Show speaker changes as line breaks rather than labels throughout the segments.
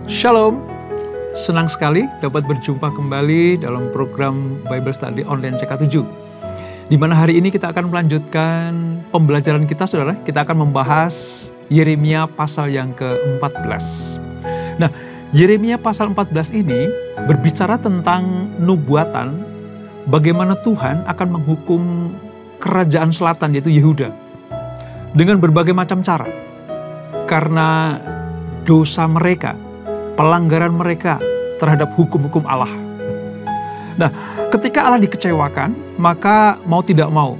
Shalom, senang sekali dapat berjumpa kembali dalam program Bible Study Online CK7. Di mana hari ini kita akan melanjutkan pembelajaran kita, saudara. Kita akan membahas Yeremia pasal yang ke-14. Nah, Yeremia pasal 14 ini berbicara tentang nubuatan bagaimana Tuhan akan menghukum kerajaan selatan, yaitu Yehuda, dengan berbagai macam cara. Karena dosa mereka, pelanggaran mereka terhadap hukum-hukum Allah. Nah, ketika Allah dikecewakan, maka mau tidak mau,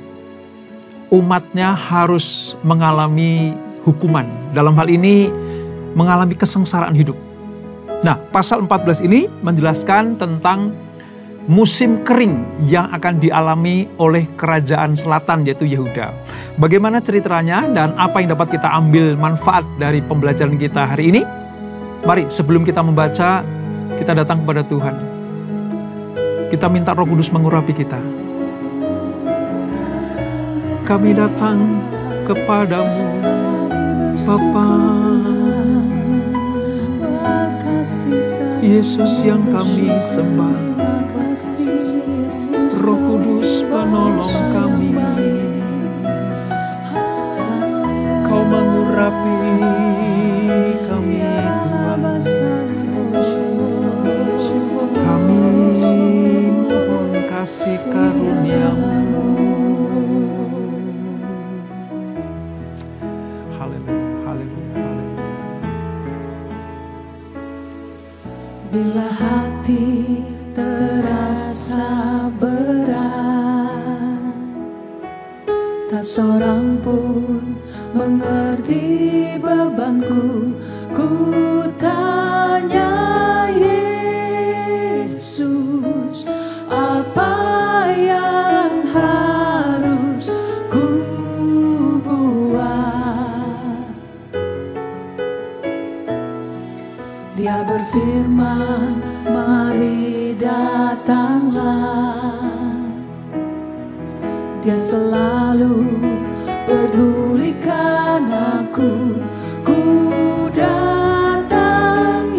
umatnya harus mengalami hukuman. Dalam hal ini, mengalami kesengsaraan hidup. Nah, pasal 14 ini menjelaskan tentang musim kering yang akan dialami oleh kerajaan selatan, yaitu Yehuda. Bagaimana ceritanya dan apa yang dapat kita ambil manfaat dari pembelajaran kita hari ini? Mari sebelum kita membaca, kita datang kepada Tuhan. Kita minta Roh Kudus mengurapi kita. Kami datang kepadamu, Bapa. Yesus yang kami sembah. Roh Kudus penolong kami. Kau mengurapi kami, Tuhan. Kami mohon kasih karunia-Mu. Haleluya, haleluya, haleluya.
Bila hati terasa berat, tak seorang pun mengerti bebanku. Ku tanya Yesus, apa yang harus ku buat? Dia berfirman, mari datanglah. Dia selalu pedulikan aku. Ku datang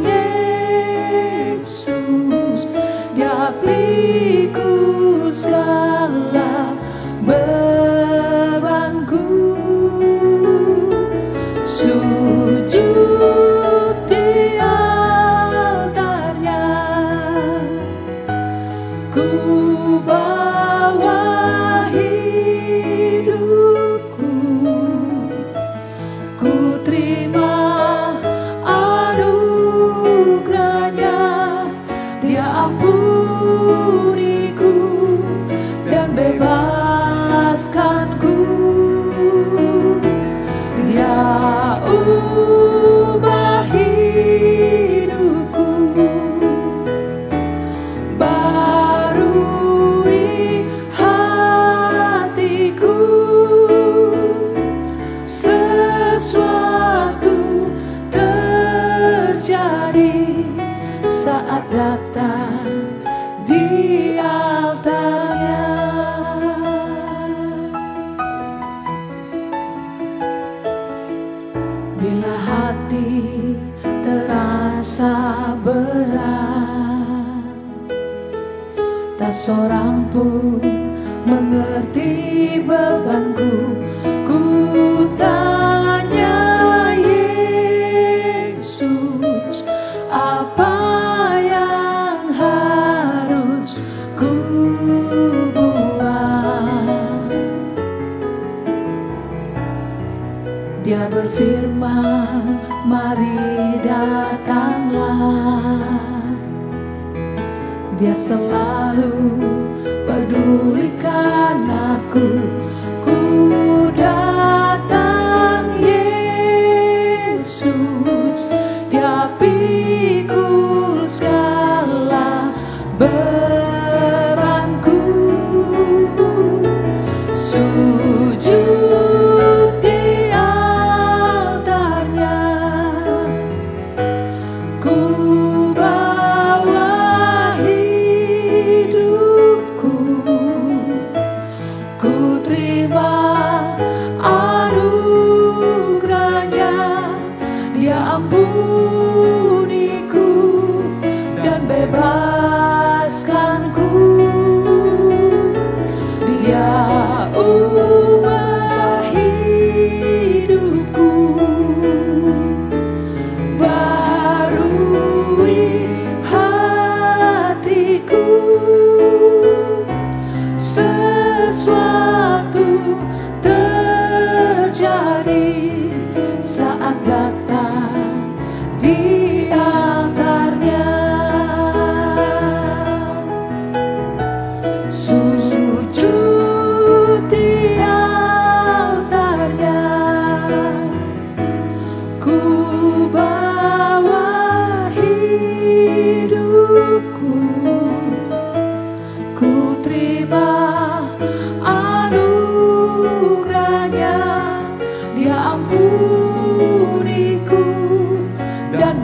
Yesus, Dia pikul segala bebanku. Sujud di altarnya, ku bawa hidupku. Ku terima anugerahnya, Dia ampuniku dan bebaskanku. Dia ubah hidupku, barui hatiku. Sesuatu terjadi saat datang di altarnya. Bila hati terasa berat, tak seorang pun mengerti bebanku. Ku tanya Yesus, apa yang harus ku buat? Dia berfirman, mari datanglah. Dia selalu pedulikan aku. Ku datang Yesus, Dia pikul segala bebanku. Sujud di altarnya, ku bawa hidupku. Ku terima anugerahnya, Dia ampuniku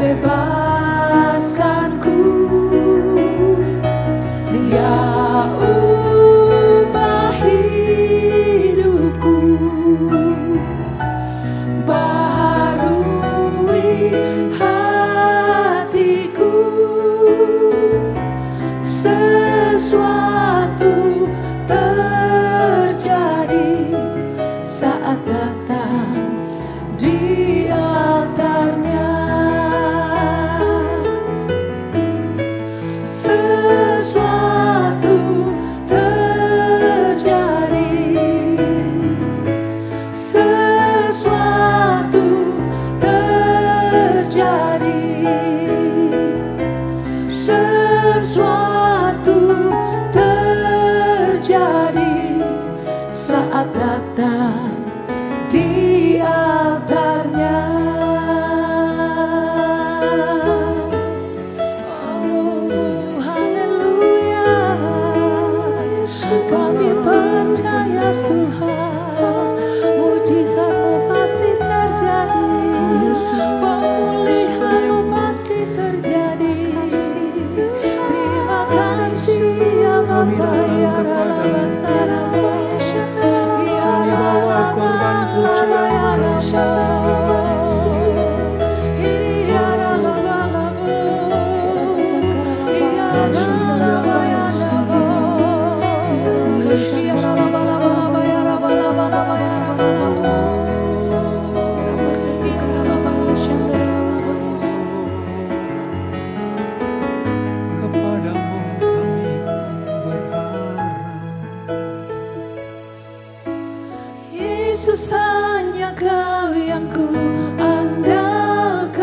bebaskanku. Dia ubah hidupku, baharui hatiku. Sesuatu terjadi saat datang di altarnya. Sesuatu terjadi, sesuatu terjadi, sesuatu terjadi saat datang di altarnya. Oh, haleluya. Kami percaya Tuhan, mujizat-Mu pasti terjadi, pemulihan-Mu pasti terjadi. Terima kasih ya Bapa, ya Rabbah,
Kepadamu kami berharap.
Yesus, hanya Kau yang ku andalkan,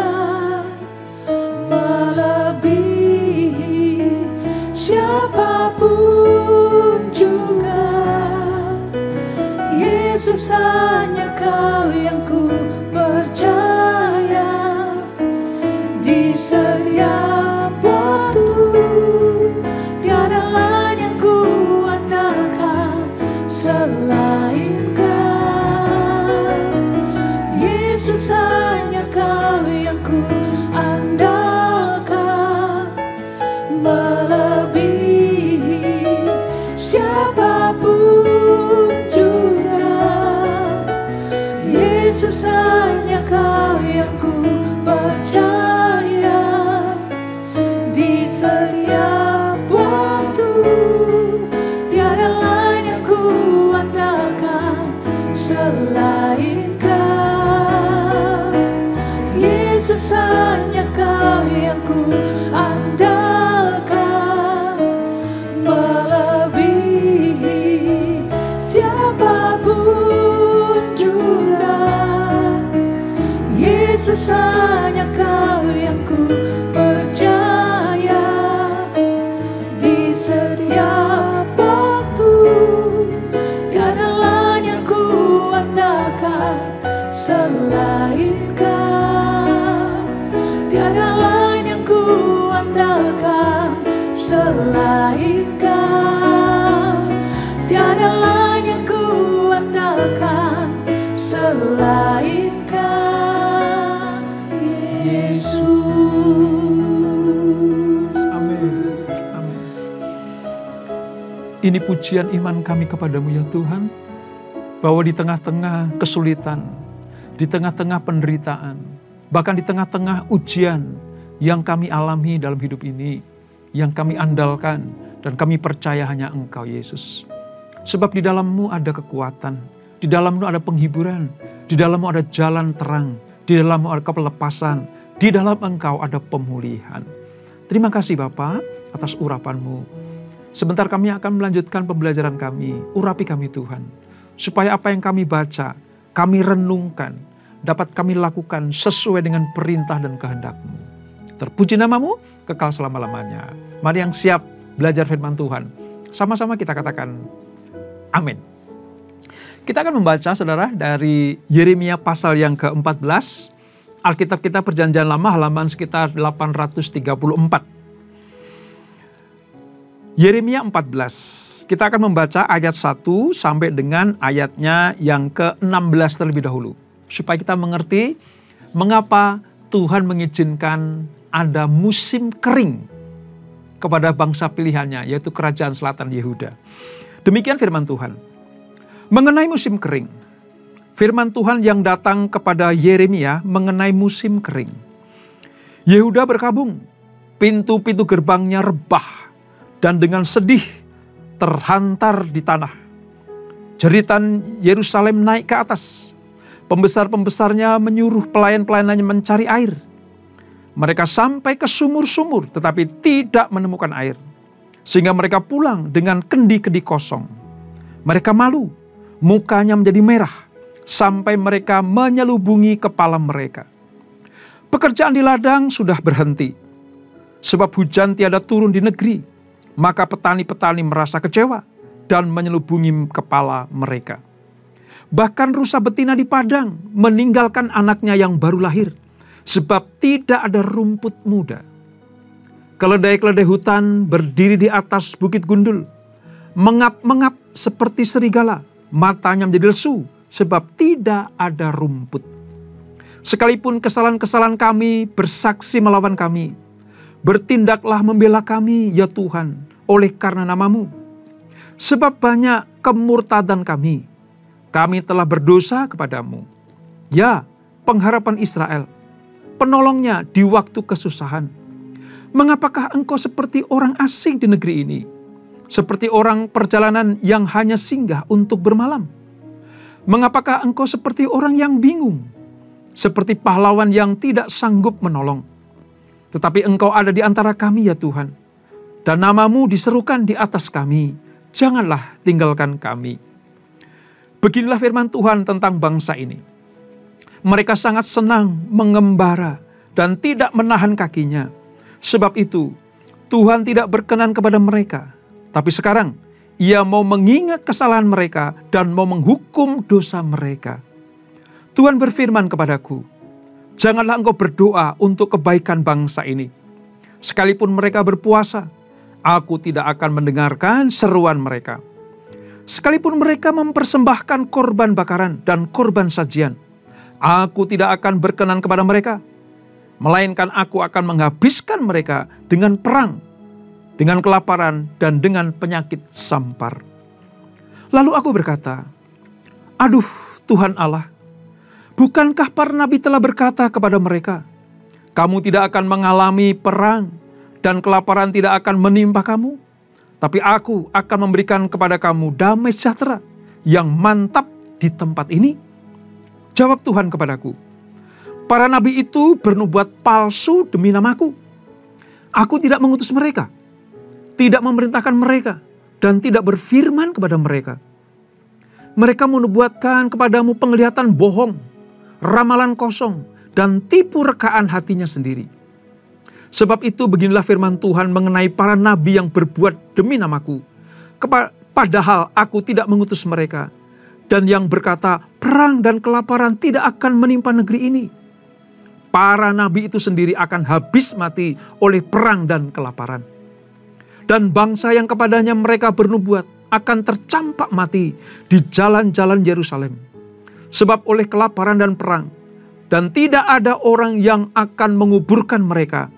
melebihi siapapun juga. Yesus, hanya Kau yang ku percaya, di setiap waktu tiada lain yang ku andalkan selain Kau. Yesus, hanya Kau yang ku andalkan, melebihi siapapun juga. Yesus, hanya Kau yang ku percaya, di setiap waktu tiada lain yang ku andalkan selain Kau. Yesus, hanya Kau yang ku andalkan, melebihi siapapun juga. Yesus, hanya Kau yang ku percaya, di setiap waktu tiada lain yang ku andalkan selain Kau. Tiada lain yang ku andalkan selain Kau. Tiada lain yang ku andalkan selain Kau, Yesus.
Amin. Amin. Ini pujian iman kami kepadamu ya Tuhan, bahwa di tengah-tengah kesulitan, di tengah-tengah penderitaan, bahkan di tengah-tengah ujian yang kami alami dalam hidup ini, yang kami andalkan dan kami percaya hanya Engkau Yesus. Sebab di dalam-Mu ada kekuatan, di dalam-Mu ada penghiburan, di dalam-Mu ada jalan terang, di dalam-Mu ada kelepasan, di dalam Engkau ada pemulihan. Terima kasih Bapa atas urapan-Mu. Sebentar kami akan melanjutkan pembelajaran kami, urapi kami Tuhan, supaya apa yang kami baca, kami renungkan, dapat kami lakukan sesuai dengan perintah dan kehendak-Mu. Terpuji nama-Mu, kekal selama-lamanya. Mari yang siap belajar firman Tuhan, sama-sama kita katakan amin. Kita akan membaca saudara dari Yeremia pasal yang ke-14. Alkitab kita Perjanjian Lama halaman sekitar 834. Yeremia 14. Kita akan membaca ayat 1 sampai dengan ayatnya yang ke-16 terlebih dahulu. Supaya kita mengerti mengapa Tuhan mengizinkan ada musim kering kepada bangsa pilihannya, yaitu kerajaan selatan Yehuda. Demikian firman Tuhan. Mengenai musim kering, firman Tuhan yang datang kepada Yeremia mengenai musim kering. Yehuda berkabung, pintu-pintu gerbangnya rebah, dan dengan sedih terhantar di tanah. Jeritan Yerusalem naik ke atas. Pembesar-pembesarnya menyuruh pelayan-pelayanannya mencari air. Mereka sampai ke sumur-sumur tetapi tidak menemukan air. Sehingga mereka pulang dengan kendi-kendi kosong. Mereka malu, mukanya menjadi merah, sampai mereka menyelubungi kepala mereka. Pekerjaan di ladang sudah berhenti. Sebab hujan tiada turun di negeri, maka petani-petani merasa kecewa dan menyelubungi kepala mereka. Bahkan rusa betina di padang meninggalkan anaknya yang baru lahir, sebab tidak ada rumput muda. Keledai-keledai hutan berdiri di atas bukit gundul, mengap-mengap seperti serigala, matanya menjadi lesu, sebab tidak ada rumput. Sekalipun kesalahan-kesalahan kami bersaksi melawan kami, bertindaklah membela kami, ya Tuhan, oleh karena nama-Mu. Sebab banyak kemurtadan kami telah berdosa kepadamu. Ya, pengharapan Israel, penolongnya di waktu kesusahan. Mengapakah engkau seperti orang asing di negeri ini? Seperti orang perjalanan yang hanya singgah untuk bermalam? Mengapakah engkau seperti orang yang bingung? Seperti pahlawan yang tidak sanggup menolong? Tetapi engkau ada di antara kami, ya Tuhan. Dan nama-Mu diserukan di atas kami. Janganlah tinggalkan kami. Beginilah firman Tuhan tentang bangsa ini. Mereka sangat senang mengembara dan tidak menahan kakinya. Sebab itu, Tuhan tidak berkenan kepada mereka. Tapi sekarang, Ia mau mengingat kesalahan mereka dan mau menghukum dosa mereka. Tuhan berfirman kepadaku, janganlah engkau berdoa untuk kebaikan bangsa ini. Sekalipun mereka berpuasa, aku tidak akan mendengarkan seruan mereka. Sekalipun mereka mempersembahkan korban bakaran dan korban sajian, aku tidak akan berkenan kepada mereka. Melainkan aku akan menghabiskan mereka dengan perang, dengan kelaparan, dan dengan penyakit sampar. Lalu aku berkata, aduh Tuhan Allah, bukankah para nabi telah berkata kepada mereka, kamu tidak akan mengalami perang, dan kelaparan tidak akan menimpa kamu? Tapi aku akan memberikan kepada kamu damai sejahtera yang mantap di tempat ini. Jawab Tuhan kepadaku, para nabi itu bernubuat palsu demi nama-Ku. Aku tidak mengutus mereka, tidak memerintahkan mereka, dan tidak berfirman kepada mereka. Mereka menubuatkan kepadamu penglihatan bohong, ramalan kosong, dan tipu rekaan hatinya sendiri. Sebab itu beginilah firman Tuhan mengenai para nabi yang berbuat demi nama-Ku. Padahal aku tidak mengutus mereka. Dan yang berkata perang dan kelaparan tidak akan menimpa negeri ini. Para nabi itu sendiri akan habis mati oleh perang dan kelaparan. Dan bangsa yang kepadanya mereka bernubuat akan tercampak mati di jalan-jalan Yerusalem. Sebab oleh kelaparan dan perang. Dan tidak ada orang yang akan menguburkan mereka.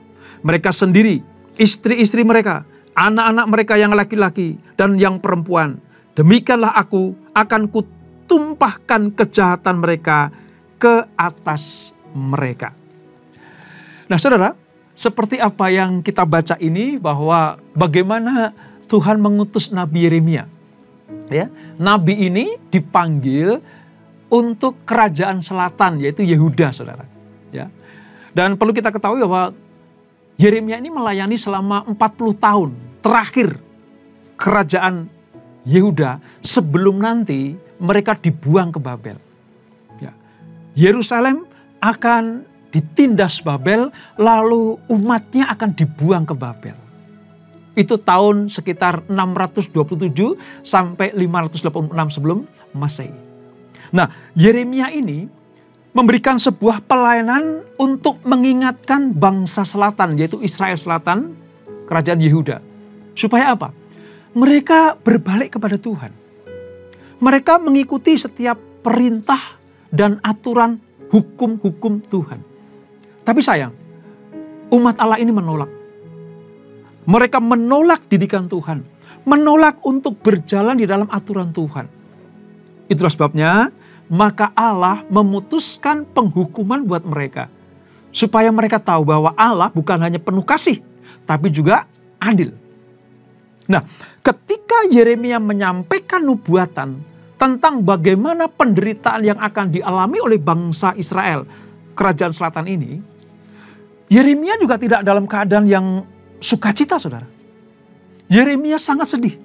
Mereka sendiri, istri-istri mereka, anak-anak mereka yang laki-laki dan yang perempuan. Demikianlah aku akan kutumpahkan kejahatan mereka ke atas mereka. Nah saudara, seperti apa yang kita baca ini bahwa bagaimana Tuhan mengutus Nabi Yeremia. Ya, Nabi ini dipanggil untuk kerajaan selatan yaitu Yehuda, saudara. Ya. Dan perlu kita ketahui bahwa Yeremia ini melayani selama 40 tahun terakhir kerajaan Yehuda sebelum nanti mereka dibuang ke Babel. Ya. Yerusalem akan ditindas Babel, lalu umatnya akan dibuang ke Babel. Itu tahun sekitar 627 sampai 586 sebelum Masehi. Nah, Yeremia ini memberikan sebuah pelayanan untuk mengingatkan bangsa selatan, yaitu Israel Selatan, kerajaan Yehuda. Supaya apa? Mereka berbalik kepada Tuhan. Mereka mengikuti setiap perintah dan aturan hukum-hukum Tuhan. Tapi sayang, umat Allah ini menolak. Mereka menolak didikan Tuhan. Menolak untuk berjalan di dalam aturan Tuhan. Itulah sebabnya, maka Allah memutuskan penghukuman buat mereka. Supaya mereka tahu bahwa Allah bukan hanya penuh kasih, tapi juga adil. Nah, ketika Yeremia menyampaikan nubuatan tentang bagaimana penderitaan yang akan dialami oleh bangsa Israel, kerajaan selatan ini, Yeremia juga tidak dalam keadaan yang sukacita, saudara. Yeremia sangat sedih.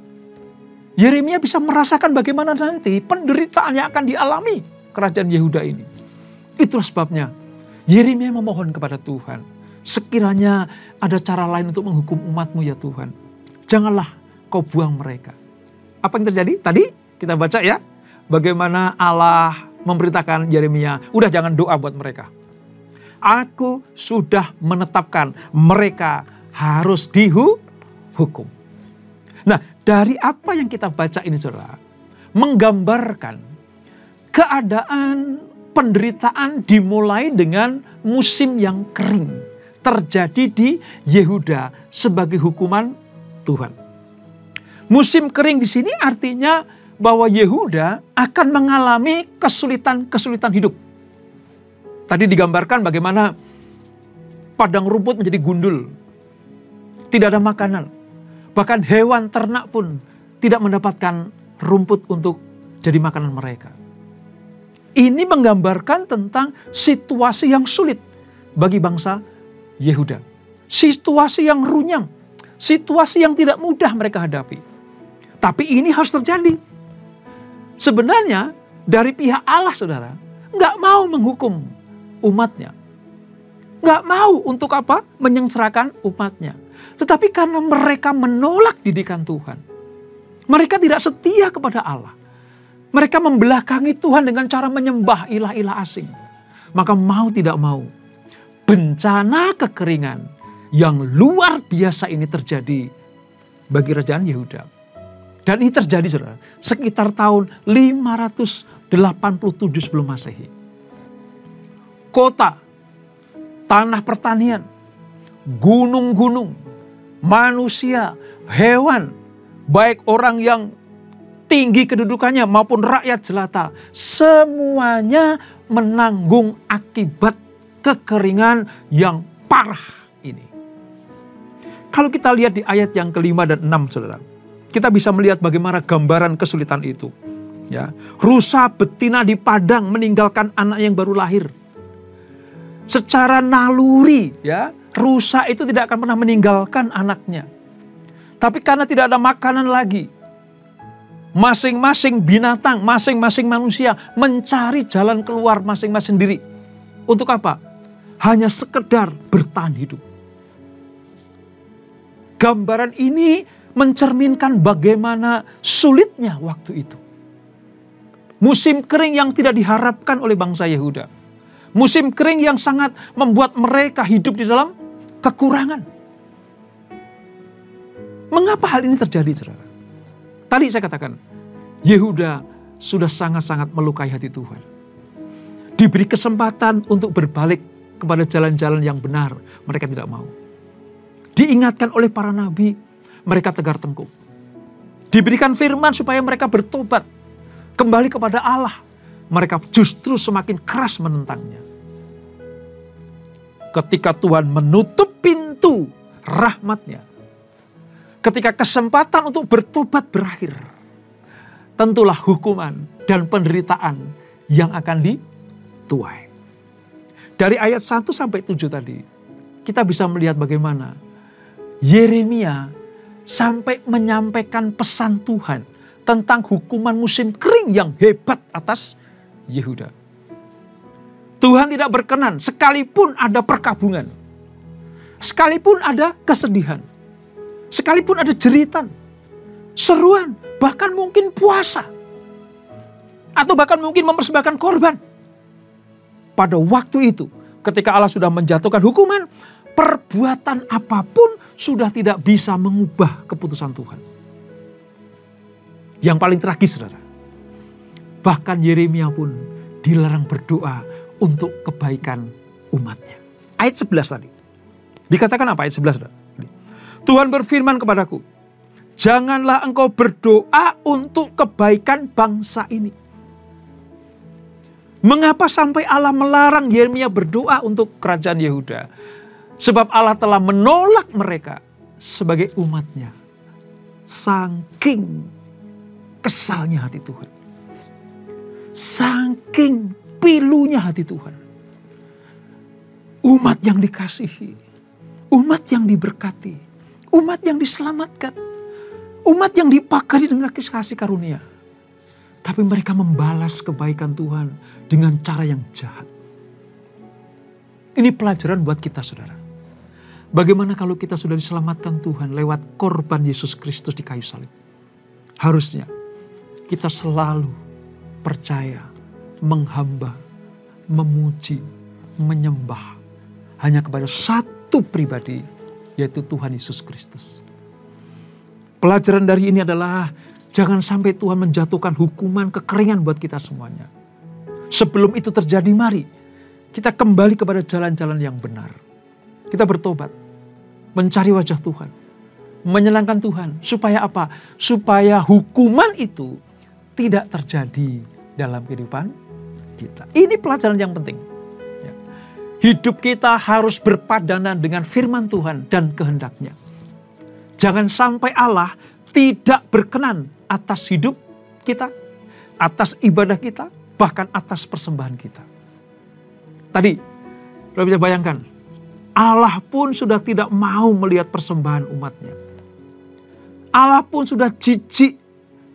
Yeremia bisa merasakan bagaimana nanti penderitaan yang akan dialami kerajaan Yehuda ini. Itulah sebabnya Yeremia memohon kepada Tuhan, sekiranya ada cara lain untuk menghukum umatmu ya Tuhan. Janganlah kau buang mereka. Apa yang terjadi? Tadi kita baca ya, bagaimana Allah memberitakan Yeremia, udah jangan doa buat mereka. Aku sudah menetapkan mereka harus dihukum. Nah, dari apa yang kita baca ini saudara, menggambarkan keadaan penderitaan dimulai dengan musim yang kering terjadi di Yehuda sebagai hukuman Tuhan. Musim kering di sini artinya bahwa Yehuda akan mengalami kesulitan-kesulitan hidup. Tadi digambarkan bagaimana padang rumput menjadi gundul. Tidak ada makanan. Bahkan hewan ternak pun tidak mendapatkan rumput untuk jadi makanan mereka. Ini menggambarkan tentang situasi yang sulit bagi bangsa Yehuda. Situasi yang runyam. Situasi yang tidak mudah mereka hadapi. Tapi ini harus terjadi. Sebenarnya dari pihak Allah saudara, nggak mau menghukum umatnya. Nggak mau untuk apa? Menyengsarakan umatnya. Tetapi karena mereka menolak didikan Tuhan. Mereka tidak setia kepada Allah. Mereka membelakangi Tuhan dengan cara menyembah ilah-ilah asing. Maka mau tidak mau, bencana kekeringan yang luar biasa ini terjadi bagi kerajaan Yehuda. Dan ini terjadi saudara, sekitar tahun 587 sebelum Masehi. Kota, tanah pertanian, gunung-gunung, manusia, hewan, baik orang yang tinggi kedudukannya maupun rakyat jelata, semuanya menanggung akibat kekeringan yang parah ini. Kalau kita lihat di ayat yang ke-5 dan 6 saudara, kita bisa melihat bagaimana gambaran kesulitan itu. Ya, rusa betina di padang meninggalkan anak yang baru lahir. Secara naluri, ya, rusa itu tidak akan pernah meninggalkan anaknya. Tapi karena tidak ada makanan lagi, masing-masing binatang, masing-masing manusia mencari jalan keluar masing-masing diri. Untuk apa? Hanya sekedar bertahan hidup. Gambaran ini mencerminkan bagaimana sulitnya waktu itu. Musim kering yang tidak diharapkan oleh bangsa Yehuda. Musim kering yang sangat membuat mereka hidup di dalam kekurangan. Mengapa hal ini terjadi, saudara? Tadi saya katakan, Yehuda sudah sangat-sangat melukai hati Tuhan. Diberi kesempatan untuk berbalik kepada jalan-jalan yang benar, mereka tidak mau. Diingatkan oleh para nabi, mereka tegar tengkuk. Diberikan firman supaya mereka bertobat, kembali kepada Allah, mereka justru semakin keras menentangnya. Ketika Tuhan menutup pintu rahmatnya, ketika kesempatan untuk bertobat berakhir, tentulah hukuman dan penderitaan yang akan dituai. Dari ayat 1 sampai 7 tadi, kita bisa melihat bagaimana Yeremia sampai menyampaikan pesan Tuhan tentang hukuman musim kering yang hebat atas Yehuda. Tuhan tidak berkenan sekalipun ada perkabungan, sekalipun ada kesedihan, sekalipun ada jeritan, seruan, bahkan mungkin puasa, atau bahkan mungkin mempersembahkan korban. Pada waktu itu, ketika Allah sudah menjatuhkan hukuman, perbuatan apapun sudah tidak bisa mengubah keputusan Tuhan. Yang paling tragis, saudara, bahkan Yeremia pun dilarang berdoa untuk kebaikan umatnya. Ayat 11 tadi. Dikatakan apa ayat 11? Tuhan berfirman kepadaku, janganlah engkau berdoa untuk kebaikan bangsa ini. Mengapa sampai Allah melarang Yeremia berdoa untuk kerajaan Yehuda? Sebab Allah telah menolak mereka sebagai umatnya. Saking kesalnya hati Tuhan. Saking pilunya hati Tuhan. Umat yang dikasihi. Umat yang diberkati. Umat yang diselamatkan. Umat yang dipakari dengan kasih karunia. Tapi mereka membalas kebaikan Tuhan dengan cara yang jahat. Ini pelajaran buat kita, saudara. Bagaimana kalau kita sudah diselamatkan Tuhan lewat korban Yesus Kristus di kayu salib? Harusnya kita selalu percaya, menghamba, memuji, menyembah hanya kepada satu pribadi, yaitu Tuhan Yesus Kristus. Pelajaran dari ini adalah jangan sampai Tuhan menjatuhkan hukuman kekeringan buat kita semuanya. Sebelum itu terjadi, mari kita kembali kepada jalan-jalan yang benar. Kita bertobat, mencari wajah Tuhan, menyenangkan Tuhan. Supaya apa? Supaya hukuman itu tidak terjadi dalam kehidupan kita. Ini pelajaran yang penting. Hidup kita harus berpadanan dengan firman Tuhan dan kehendaknya. Jangan sampai Allah tidak berkenan atas hidup kita, atas ibadah kita, bahkan atas persembahan kita. Tadi, kita bisa bayangkan, Allah pun sudah tidak mau melihat persembahan umatnya. Allah pun sudah jijik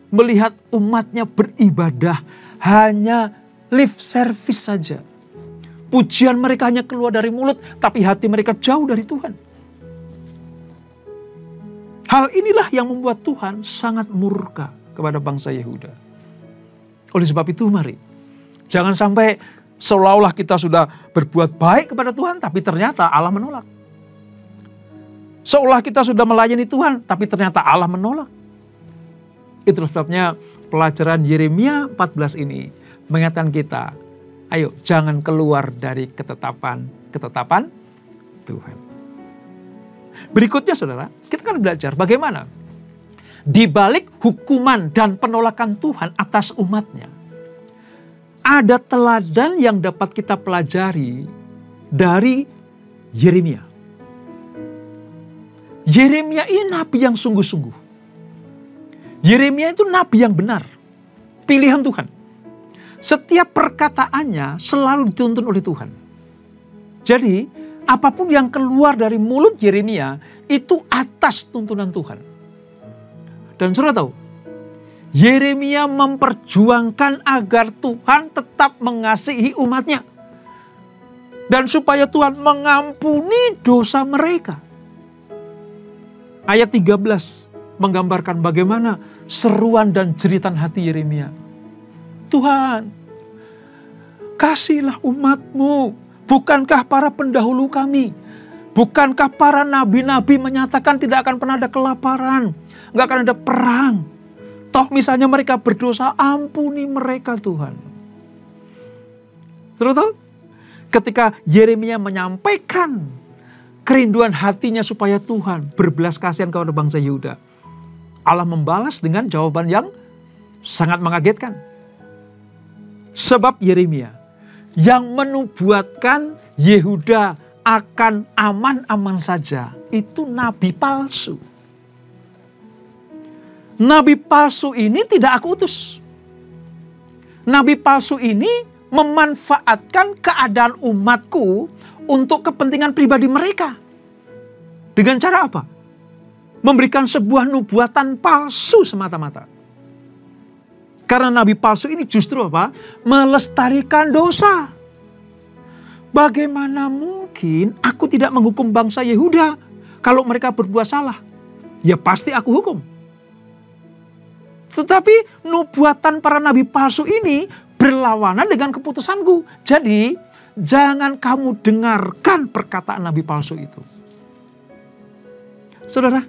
melihat umatnya beribadah hanya lip service saja. Pujian mereka hanya keluar dari mulut, tapi hati mereka jauh dari Tuhan. Hal inilah yang membuat Tuhan sangat murka kepada bangsa Yehuda. Oleh sebab itu mari, jangan sampai seolah-olah kita sudah berbuat baik kepada Tuhan, tapi ternyata Allah menolak. Seolah kita sudah melayani Tuhan, tapi ternyata Allah menolak. Itulah sebabnya pelajaran Yeremia 14 ini mengingatkan kita, ayo jangan keluar dari ketetapan Tuhan. Berikutnya saudara, kita akan belajar bagaimana di balik hukuman dan penolakan Tuhan atas umatnya, ada teladan yang dapat kita pelajari dari Yeremia. Yeremia ini nabi yang sungguh-sungguh. Yeremia itu nabi yang benar, pilihan Tuhan. Setiap perkataannya selalu dituntun oleh Tuhan. Jadi, apapun yang keluar dari mulut Yeremia itu atas tuntunan Tuhan. Dan saudara tahu, Yeremia memperjuangkan agar Tuhan tetap mengasihi umatnya. Dan supaya Tuhan mengampuni dosa mereka. Ayat 13 menggambarkan bagaimana seruan dan jeritan hati Yeremia. Tuhan, kasihlah umat-Mu. Bukankah para pendahulu kami, bukankah para nabi-nabi menyatakan tidak akan pernah ada kelaparan, gak akan ada perang. Toh misalnya mereka berdosa, ampuni mereka Tuhan. Saudara tahu? Ketika Yeremia menyampaikan kerinduan hatinya supaya Tuhan berbelas kasihan kepada bangsa Yehuda, Allah membalas dengan jawaban yang sangat mengagetkan. Sebab Yeremia yang menubuatkan Yehuda akan aman-aman saja, itu nabi palsu. Nabi palsu ini tidak aku utus. Nabi palsu ini memanfaatkan keadaan umatku untuk kepentingan pribadi mereka. Dengan cara apa? Memberikan sebuah nubuatan palsu semata-mata. Karena nabi palsu ini justru apa? Melestarikan dosa. Bagaimana mungkin aku tidak menghukum bangsa Yehuda kalau mereka berbuat salah? Ya pasti aku hukum. Tetapi nubuatan para nabi palsu ini berlawanan dengan keputusanku. Jadi jangan kamu dengarkan perkataan nabi palsu itu. Saudara,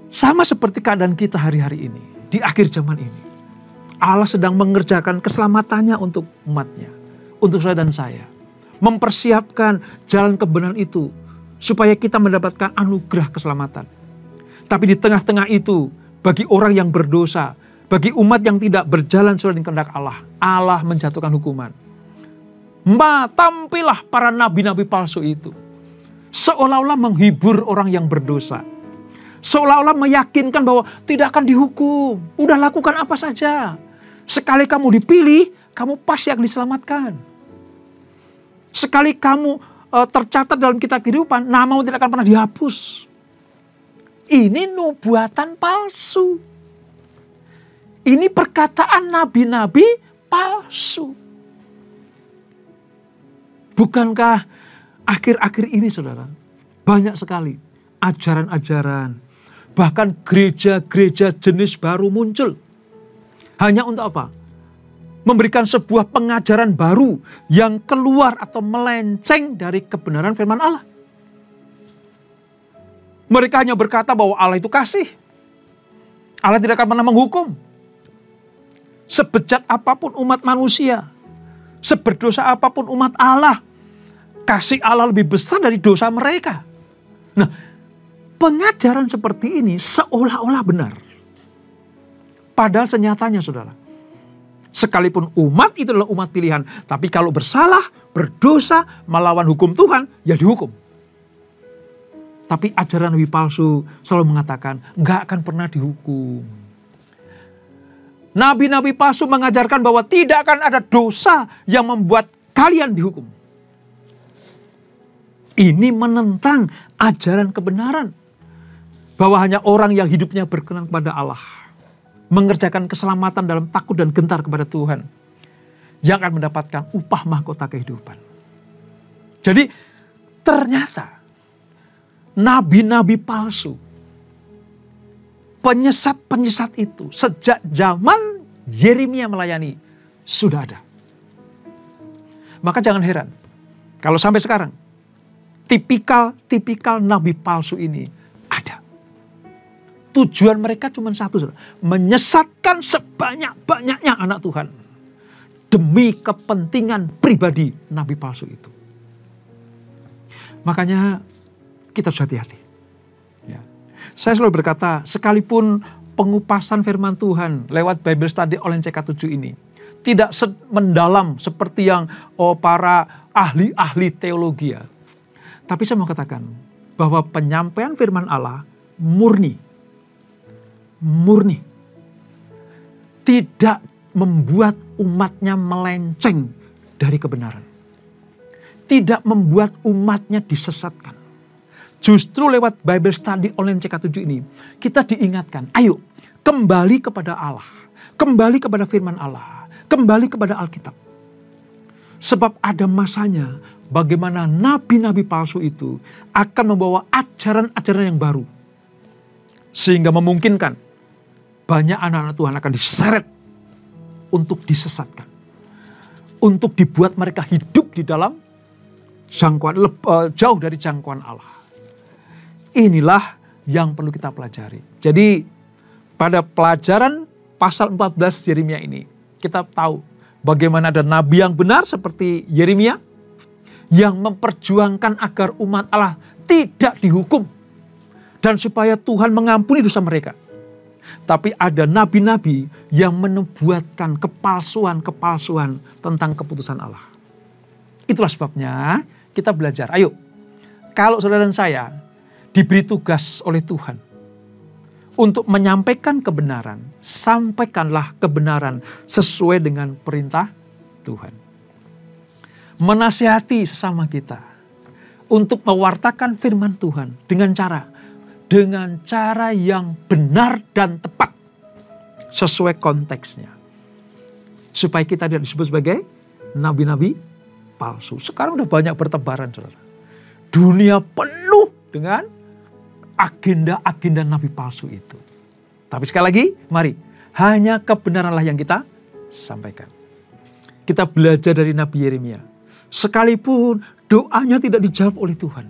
sama seperti keadaan kita hari-hari ini. Di akhir zaman ini, Allah sedang mengerjakan keselamatannya untuk umatnya, untuk saudara dan saya. mempersiapkan jalan kebenaran itu supaya kita mendapatkan anugerah keselamatan. Tapi di tengah-tengah itu, bagi orang yang berdosa, bagi umat yang tidak berjalan sesuai dengan kehendak Allah, Allah menjatuhkan hukuman. Tampillah para nabi-nabi palsu itu, seolah-olah menghibur orang yang berdosa, seolah-olah meyakinkan bahwa tidak akan dihukum. Udah lakukan apa saja. Sekali kamu dipilih, kamu pasti akan diselamatkan. Sekali kamu tercatat dalam kitab kehidupan, namamu tidak akan pernah dihapus. Ini nubuatan palsu. Ini perkataan nabi-nabi palsu. Bukankah akhir-akhir ini saudara, banyak sekali ajaran-ajaran, bahkan gereja-gereja jenis baru muncul. Hanya untuk apa? Memberikan sebuah pengajaran baru yang keluar atau melenceng dari kebenaran firman Allah. Mereka hanya berkata bahwa Allah itu kasih. Allah tidak akan pernah menghukum. Sebejat apapun umat manusia, seberdosa apapun umat Allah, kasih Allah lebih besar dari dosa mereka. Nah, pengajaran seperti ini seolah-olah benar. Padahal senyatanya saudara, sekalipun umat itu adalah umat pilihan, tapi kalau bersalah, berdosa, melawan hukum Tuhan, ya dihukum. Tapi ajaran nabi palsu selalu mengatakan, nggak akan pernah dihukum. Nabi-nabi palsu mengajarkan bahwa tidak akan ada dosa yang membuat kalian dihukum. Ini menentang ajaran kebenaran. Bahwa hanya orang yang hidupnya berkenan kepada Allah, mengerjakan keselamatan dalam takut dan gentar kepada Tuhan, yang akan mendapatkan upah mahkota kehidupan. Jadi ternyata nabi-nabi palsu, penyesat-penyesat itu sejak zaman Yeremia melayani sudah ada. Maka jangan heran kalau sampai sekarang tipikal nabi palsu ini ada. Tujuan mereka cuma satu, saudara, menyesatkan sebanyak-banyaknya anak Tuhan demi kepentingan pribadi nabi palsu itu. Makanya kita harus hati-hati. Ya. Saya selalu berkata, sekalipun pengupasan firman Tuhan lewat Bible Study Online CK7 ini tidak mendalam seperti yang para ahli-ahli teologi ya. Tapi saya mau katakan bahwa penyampaian firman Allah murni. Tidak membuat umatnya melenceng dari kebenaran. Tidak membuat umatnya disesatkan. Justru lewat Bible Study Online CK7 ini, kita diingatkan, ayo kembali kepada Allah. Kembali kepada firman Allah. Kembali kepada Alkitab. Sebab ada masanya bagaimana nabi-nabi palsu itu akan membawa ajaran-ajaran yang baru. Sehingga memungkinkan banyak anak-anak Tuhan akan diseret untuk disesatkan. Untuk dibuat mereka hidup di dalam jauh dari jangkauan Allah. Inilah yang perlu kita pelajari. Jadi pada pelajaran pasal 14 Yeremia ini, kita tahu bagaimana ada nabi yang benar seperti Yeremia yang memperjuangkan agar umat Allah tidak dihukum dan supaya Tuhan mengampuni dosa mereka. Tapi ada nabi-nabi yang menubuatkan kepalsuan-kepalsuan tentang keputusan Allah. Itulah sebabnya kita belajar. Ayo, kalau saudara dan saya diberi tugas oleh Tuhan untuk menyampaikan kebenaran, sampaikanlah kebenaran sesuai dengan perintah Tuhan. Menasihati sesama kita untuk mewartakan firman Tuhan dengan cara yang benar dan tepat sesuai konteksnya. Supaya kita tidak disebut sebagai nabi-nabi palsu. Sekarang udah banyak bertebaran, saudara. Dunia penuh dengan agenda-agenda nabi palsu itu. Tapi sekali lagi, mari, hanya kebenaranlah yang kita sampaikan. Kita belajar dari Nabi Yeremia. Sekalipun doanya tidak dijawab oleh Tuhan.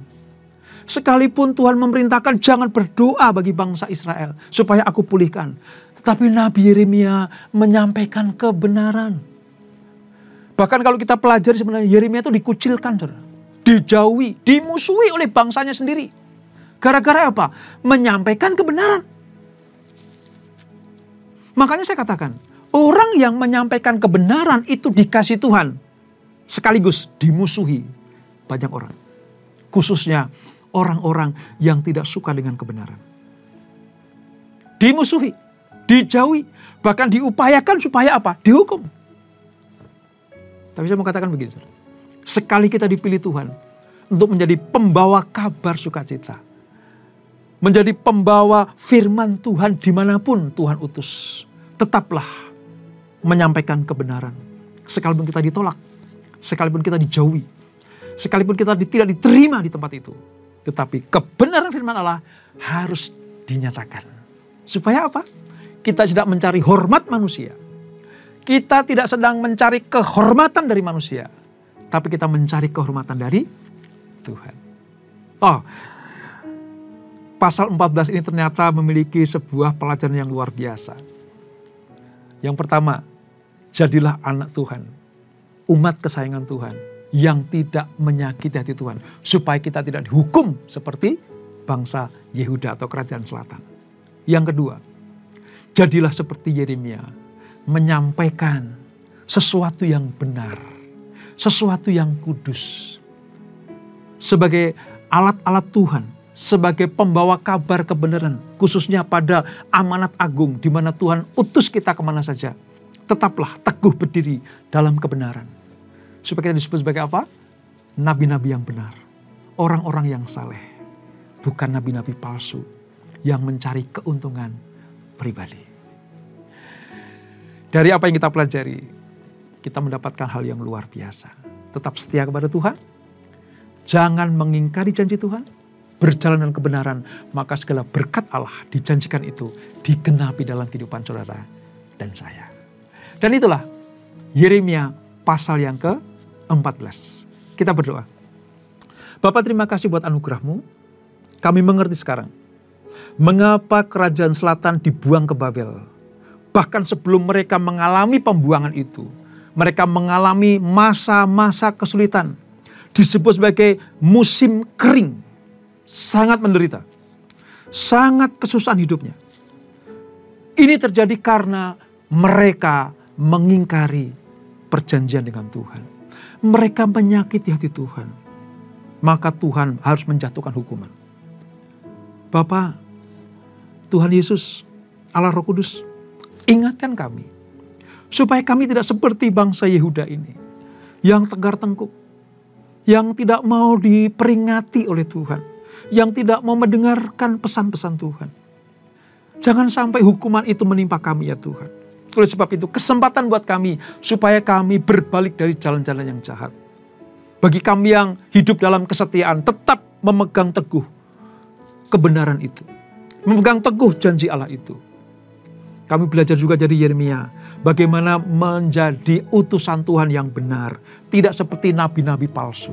Sekalipun Tuhan memerintahkan jangan berdoa bagi bangsa Israel supaya aku pulihkan. Tetapi Nabi Yeremia menyampaikan kebenaran. Bahkan kalau kita pelajari sebenarnya Yeremia itu dikucilkan, saudara. Dijauhi, dimusuhi oleh bangsanya sendiri. Gara-gara apa? Menyampaikan kebenaran. Makanya saya katakan, orang yang menyampaikan kebenaran itu dikasih Tuhan. Sekaligus dimusuhi banyak orang. Khususnya orang-orang yang tidak suka dengan kebenaran. Dimusuhi, dijauhi, bahkan diupayakan supaya apa? Dihukum. Tapi saya mau katakan begini, saudara. Sekali kita dipilih Tuhan untuk menjadi pembawa kabar sukacita, menjadi pembawa firman Tuhan dimanapun Tuhan utus, tetaplah menyampaikan kebenaran. Sekalipun kita ditolak, sekalipun kita dijauhi, sekalipun kita tidak diterima di tempat itu, tetapi kebenaran firman Allah harus dinyatakan. Supaya apa? Kita tidak mencari hormat manusia. Kita tidak sedang mencari kehormatan dari manusia. Tapi kita mencari kehormatan dari Tuhan. Oh, pasal 14 ini ternyata memiliki sebuah pelajaran yang luar biasa. Yang pertama, jadilah anak Tuhan. Umat kesayangan Tuhan. Yang tidak menyakiti hati Tuhan. Supaya kita tidak dihukum seperti bangsa Yehuda atau kerajaan selatan. Yang kedua, jadilah seperti Yeremia. Menyampaikan sesuatu yang benar. Sesuatu yang kudus. Sebagai alat-alat Tuhan. Sebagai pembawa kabar kebenaran. Khususnya pada amanat agung. Di mana Tuhan utus kita kemana saja. Tetaplah teguh berdiri dalam kebenaran. Supaya kita disebut sebagai apa? Nabi-nabi yang benar. Orang-orang yang saleh. Bukan nabi-nabi palsu. Yang mencari keuntungan pribadi. Dari apa yang kita pelajari, kita mendapatkan hal yang luar biasa. Tetap setia kepada Tuhan. Jangan mengingkari janji Tuhan. Berjalan dengan kebenaran. Maka segala berkat Allah dijanjikan itu digenapi dalam kehidupan saudara dan saya. Dan itulah Yeremia pasal yang ke-14. Kita berdoa. Bapak, terima kasih buat anugerah-Mu. Kami mengerti sekarang. Mengapa kerajaan selatan dibuang ke Babel. Bahkan sebelum mereka mengalami pembuangan itu. Mereka mengalami masa-masa kesulitan. Disebut sebagai musim kering. Sangat menderita. Sangat kesusahan hidupnya. Ini terjadi karena mereka mengingkari perjanjian dengan Tuhan. Mereka menyakiti hati Tuhan. Maka Tuhan harus menjatuhkan hukuman. Bapa, Tuhan Yesus, Allah Roh Kudus, ingatkan kami. Supaya kami tidak seperti bangsa Yehuda ini. Yang tegar tengkuk. Yang tidak mau diperingati oleh Tuhan. Yang tidak mau mendengarkan pesan-pesan Tuhan. Jangan sampai hukuman itu menimpa kami ya Tuhan. Oleh sebab itu kesempatan buat kami. Supaya kami berbalik dari jalan-jalan yang jahat. Bagi kami yang hidup dalam kesetiaan. Tetap memegang teguh kebenaran itu. Memegang teguh janji Allah itu. Kami belajar juga dari Yeremia. Bagaimana menjadi utusan Tuhan yang benar. Tidak seperti nabi-nabi palsu.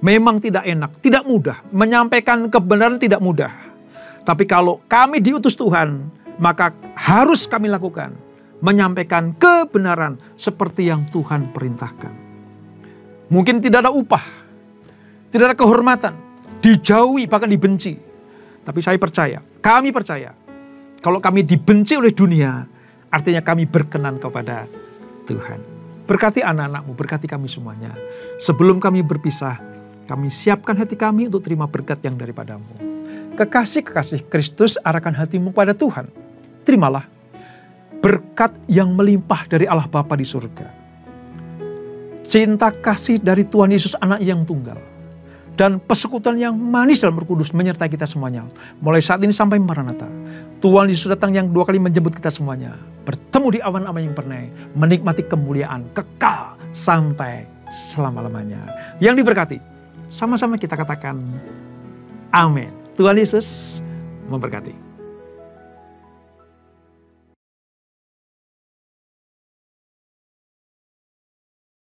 Memang tidak enak, tidak mudah. Menyampaikan kebenaran tidak mudah. Tapi kalau kami diutus Tuhan, maka harus kami lakukan. Menyampaikan kebenaran seperti yang Tuhan perintahkan. Mungkin tidak ada upah. Tidak ada kehormatan. Dijauhi, bahkan dibenci. Tapi saya percaya, kami percaya. Kalau kami dibenci oleh dunia, artinya kami berkenan kepada Tuhan. Berkati anak-anak-Mu, berkati kami semuanya. Sebelum kami berpisah, kami siapkan hati kami untuk terima berkat yang daripada-Mu. Kekasih-kekasih Kristus, arahkan hatimu pada Tuhan. Terimalah berkat yang melimpah dari Allah Bapa di surga. Cinta kasih dari Tuhan Yesus anak yang tunggal. Dan persekutuan yang manis dalam Roh Kudus menyertai kita semuanya. Mulai saat ini sampai Maranatha. Tuhan Yesus datang yang 2 kali menjemput kita semuanya. Bertemu di awan-awan yang pernah. Menikmati kemuliaan kekal sampai selama-lamanya. Yang diberkati. Sama-sama kita katakan amin. Tuhan Yesus memberkati.